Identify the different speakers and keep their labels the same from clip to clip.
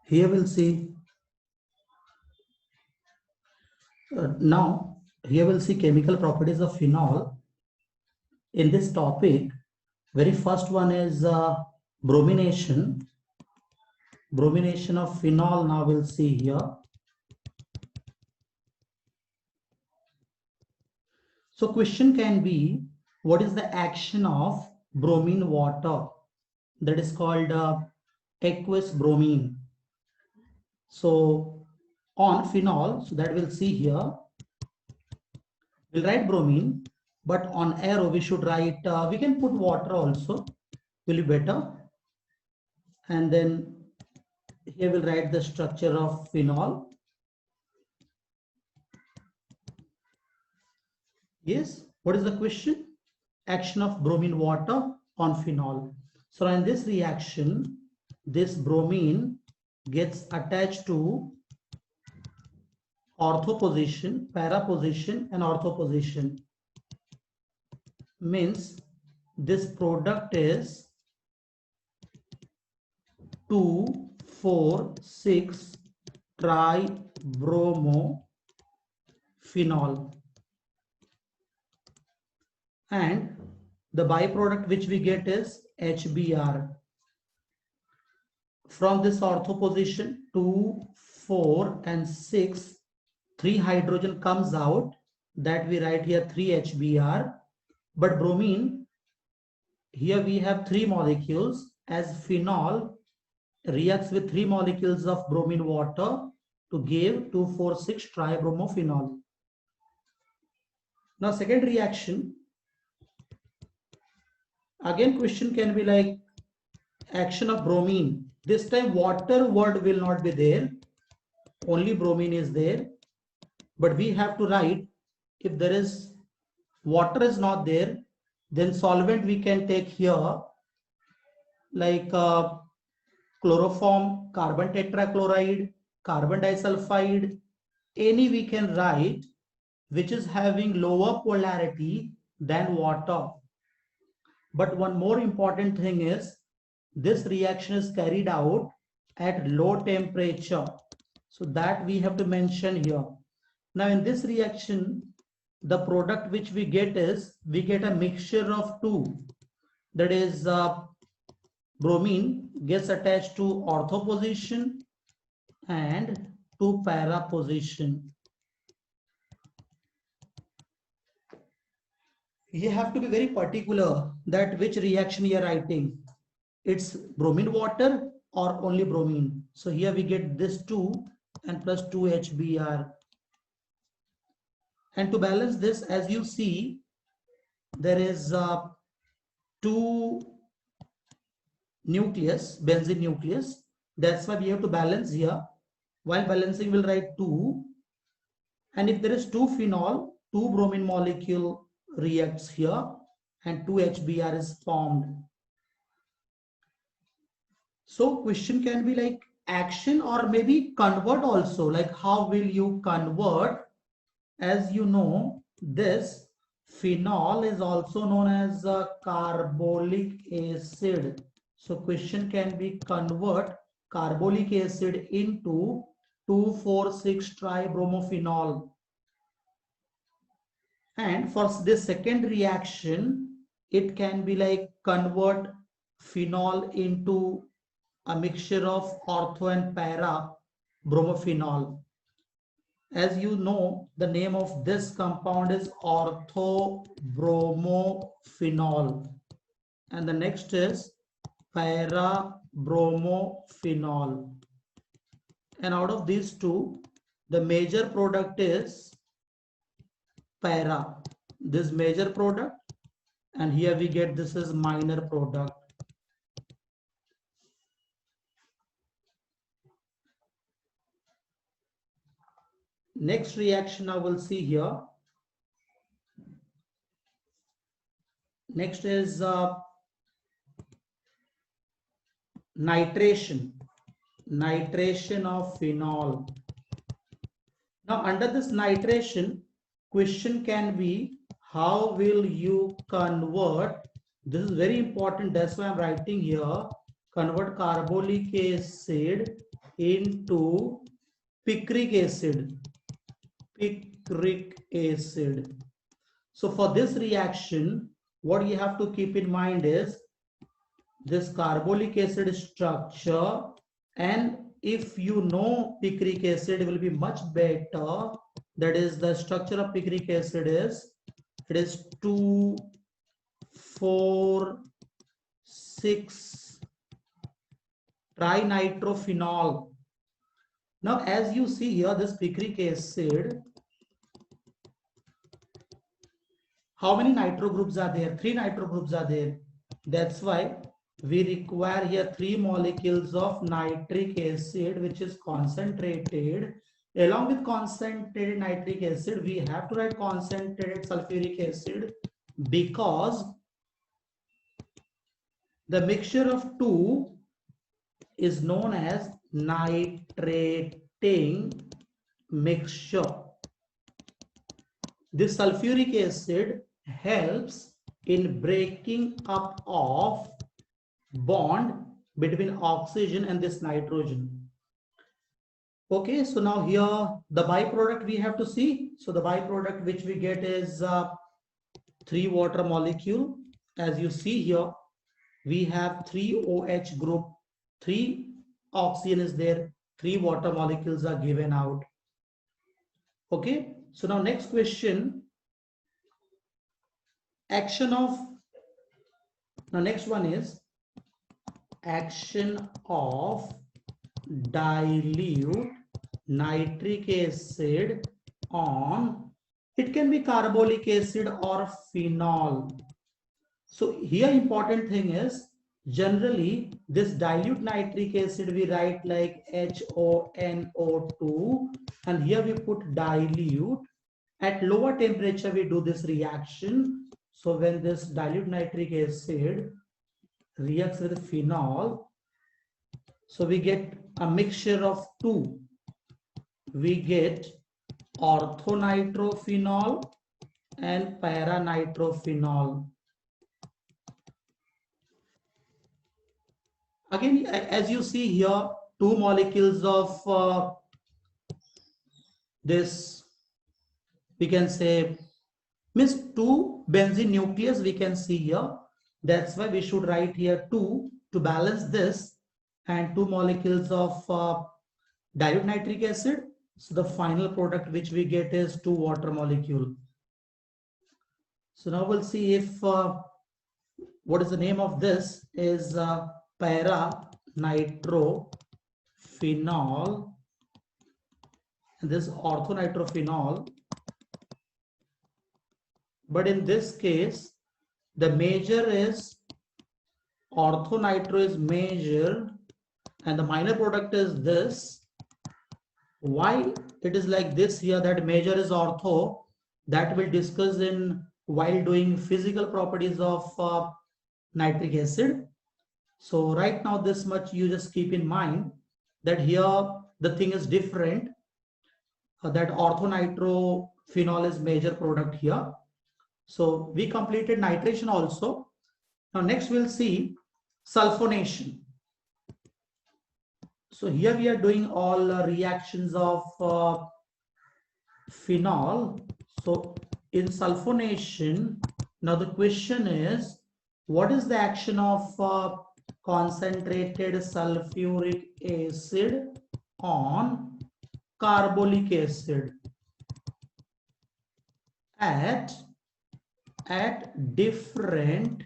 Speaker 1: Here we'll see now here we'll see chemical properties of phenol. In this topic, very first one is bromination. Bromination of phenol. Now we'll see here. So question can be, what is the action of bromine water? That is called aqueous bromine. So on phenol, so that we'll see here, we'll write bromine, but on arrow we should write, we can put water also, will be better. And then here we'll write the structure of phenol. Yes, what is the question? Action of bromine water on phenol. So in this reaction, this bromine gets attached to ortho position, para position, and ortho position. Means this product is 2,4,6-tribromo-phenol. And the byproduct which we get is HBr. From this ortho position, 2, 4, and 6, 3 hydrogen comes out, that we write here 3 HBr. But bromine, here we have 3 molecules, as phenol reacts with 3 molecules of bromine water to give 2,4,6-tribromophenol. Now second reaction, again question can be like action of bromine. This time water word will not be there, only bromine is there. But we have to write, if there is water is not there, then solvent we can take here, like chloroform, carbon tetrachloride, carbon disulfide, any we can write which is having lower polarity than water. But one more important thing is, this reaction is carried out at low temperature. So that we have to mention here. Now in this reaction, the product which we get is, we get a mixture of two. That is bromine gets attached to ortho position and to para position. You have to be very particular that which reaction you are writing. It's bromine water or only bromine. So here we get this 2 and plus 2 HBr. And to balance this, as you see, there is 2 nucleus, benzene nucleus. That's why we have to balance here. While balancing, we'll write 2. And if there is 2 phenol, 2 bromine molecule reacts here and 2 HBr is formed. So question can be like action or maybe convert also. Like how will you convert? As you know, this phenol is also known as a carbolic acid. So question can be convert carbolic acid into 2,4,6-tribromophenol. And for this second reaction, it can be like convert phenol into a mixture of ortho and para bromophenol. As you know, the name of this compound is orthobromophenol. And the next is para-bromophenol. And out of these two, the major product is para. This major product. And here we get this is minor product. Next reaction I will see here. Next is nitration. Nitration of phenol. Now under this nitration, question can be, how will you convert? This is very important. That's why I'm writing here. Convert carbolic acid into picric acid. Picric acid. So for this reaction, what you have to keep in mind is this carbolic acid structure, and if you know picric acid will be much better. That is, the structure of picric acid is, it is 2, 4, 6 trinitrophenol. Now as you see here, this picric acid, how many nitro groups are there? 3 nitro groups are there. That's why we require here 3 molecules of nitric acid, which is concentrated. Along with concentrated nitric acid, we have to write concentrated sulfuric acid, because the mixture of two is known as nitrating mixture. This sulfuric acid helps in breaking up of bond between oxygen and this nitrogen. Okay, so now here the byproduct we have to see. So the byproduct which we get is 3 water molecule. As you see here, we have 3 OH group, 3 oxygen is there, 3 water molecules are given out. Okay, so now next question, action of, now next one is action of dilute nitric acid on, it can be carbolic acid or phenol. So here important thing is, generally this dilute nitric acid we write like HONO2, and here we put dilute. At lower temperature we do this reaction. So when this dilute nitric acid reacts with phenol, so we get a mixture of two. We get orthonitrophenol and paranitrophenol. Again, as you see here, 2 molecules of this, we can say, means 2 benzene nucleus we can see here. That's why we should write here 2 to balance this, and 2 molecules of dilute nitric acid. So the final product which we get is 2 water molecule. So now we'll see if what is the name of this is paranitrophenol, and this orthonitrophenol. But in this case, the major is orthonitro is major, and the minor product is this. Why it is like this here, that major is ortho, that we'll discuss in while doing physical properties of nitric acid. So right now this much you just keep in mind, that here the thing is different, that orthonitrophenol is major product here. So we completed nitration also. Now next we'll see sulfonation. So here we are doing all reactions of phenol. So in sulfonation, now the question is, what is the action of concentrated sulfuric acid on carbolic acid at different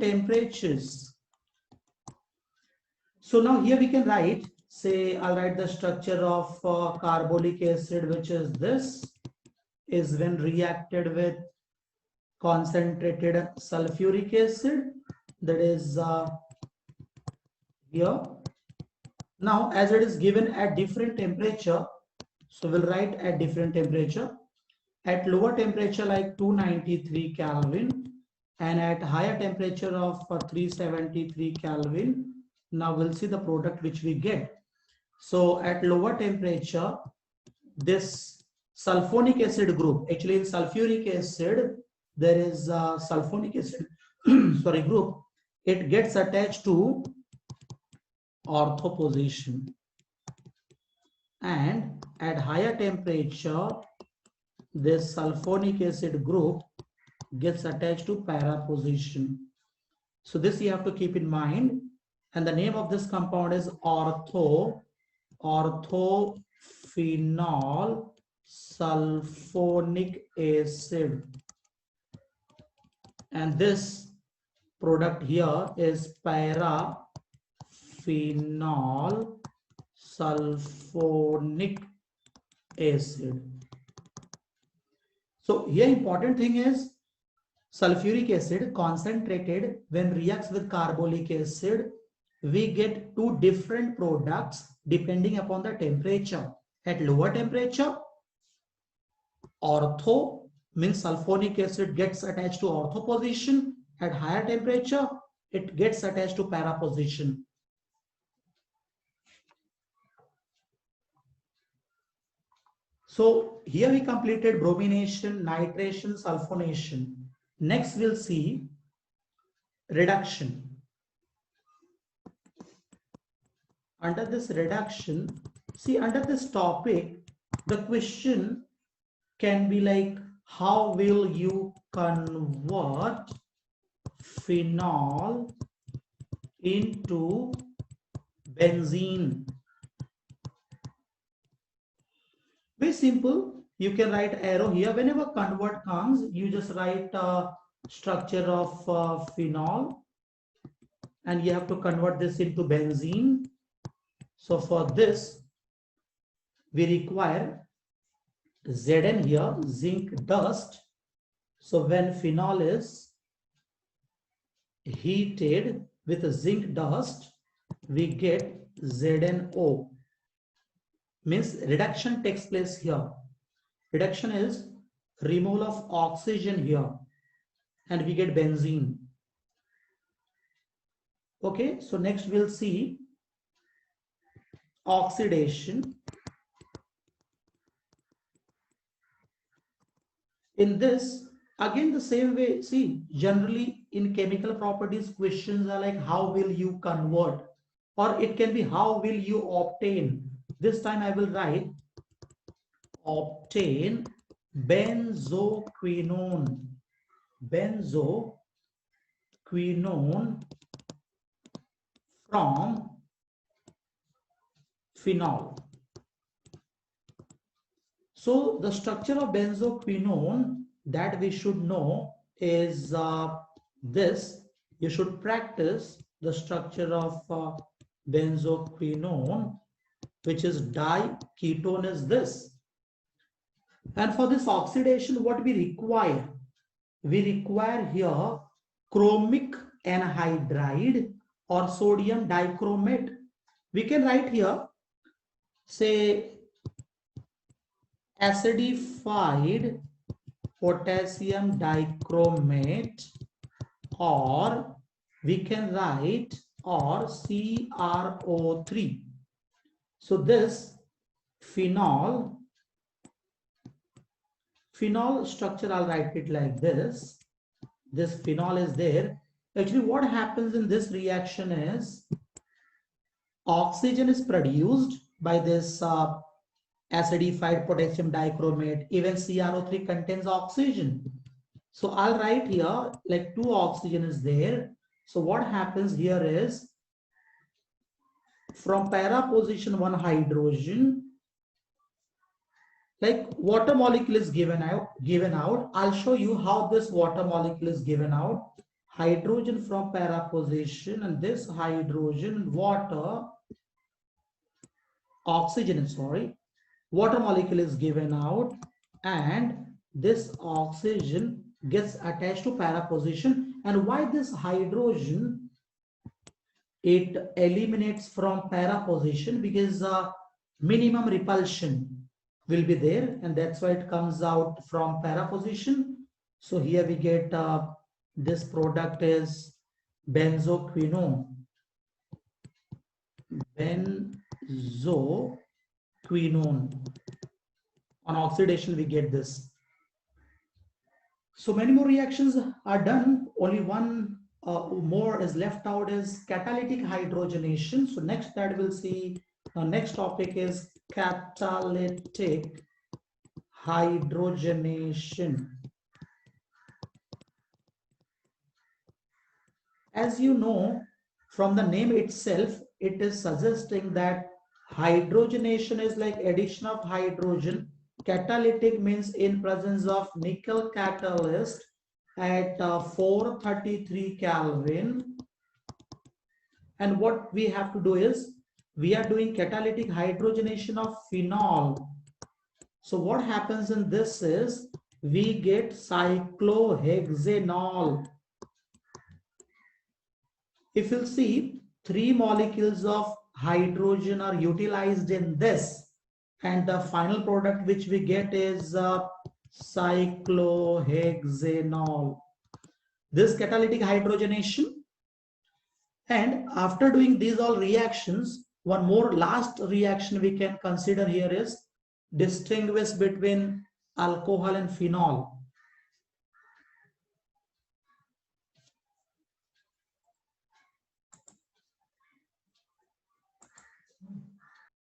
Speaker 1: temperatures? So now here we can write, say I'll write the structure of carbolic acid, which is this, is when reacted with concentrated sulfuric acid, that is here. Now as it is given at different temperature, so we'll write at different temperature. At lower temperature like 293 Kelvin, and at higher temperature of 373 Kelvin. Now we'll see the product which we get. So at lower temperature, this sulfonic acid group, actually in sulfuric acid there is sulfonic acid sorry group, it gets attached to ortho position, and at higher temperature this sulfonic acid group gets attached to para position. So this you have to keep in mind, and the name of this compound is orthophenol sulfonic acid, and this product here is paraphenol sulfonic acid. So here important thing is sulfuric acid concentrated when reacts with carbolic acid, we get two different products depending upon the temperature. At lower temperature, ortho means sulfonic acid gets attached to ortho position. At higher temperature, it gets attached to para position. So here we completed bromination, nitration, sulfonation. Next we'll see reduction. Under this reduction, see under this topic, the question can be like, how will you convert phenol into benzene? Very simple. You can write arrow here. Whenever convert comes, you just write structure of phenol, and you have to convert this into benzene. So for this, we require Zn here, zinc dust. So when phenol is heated with zinc dust, we get ZnO. Means reduction takes place here. Reduction is removal of oxygen here, and we get benzene. Okay, so next we'll see oxidation. In this, again the same way, see, generally in chemical properties, questions are like, how will you convert? Or it can be, how will you obtain? This time I will write, obtain benzoquinone. Benzoquinone from phenol. So the structure of benzoquinone that we should know is this. You should practice the structure of benzoquinone, which is diketone is this. And for this oxidation, what we require? We require here chromic anhydride or sodium dichromate. We can write here, say, acidified potassium dichromate, or we can write or CrO3. So this phenol structure, I'll write it like this. This phenol is there. Actually, what happens in this reaction is oxygen is produced by this acidified potassium dichromate. Even CrO3 contains oxygen. So I'll write here like 2 oxygen is there. So what happens here is from para position 1 hydrogen, like water molecule is given out. I'll show you how this water molecule is given out. Hydrogen from para position, and this hydrogen water molecule is given out, and this oxygen gets attached to para position. And why this hydrogen, it eliminates from para position? Because minimum repulsion will be there, and that's why it comes out from para position. So here we get this product is benzoquinone. On oxidation we get this. So many more reactions are done. Only one more is left out is catalytic hydrogenation. So next that we'll see, the next topic is catalytic hydrogenation. As you know, from the name itself, it is suggesting that hydrogenation is like addition of hydrogen. Catalytic means in presence of nickel catalyst at 433 Kelvin. And what we have to do is, we are doing catalytic hydrogenation of phenol. So what happens in this is, we get cyclohexanol. If you'll see, 3 molecules of hydrogen are utilized in this, and the final product which we get is cyclohexanol. This catalytic hydrogenation. And after doing these all reactions, one more last reaction we can consider here is distinguish between alcohol and phenol.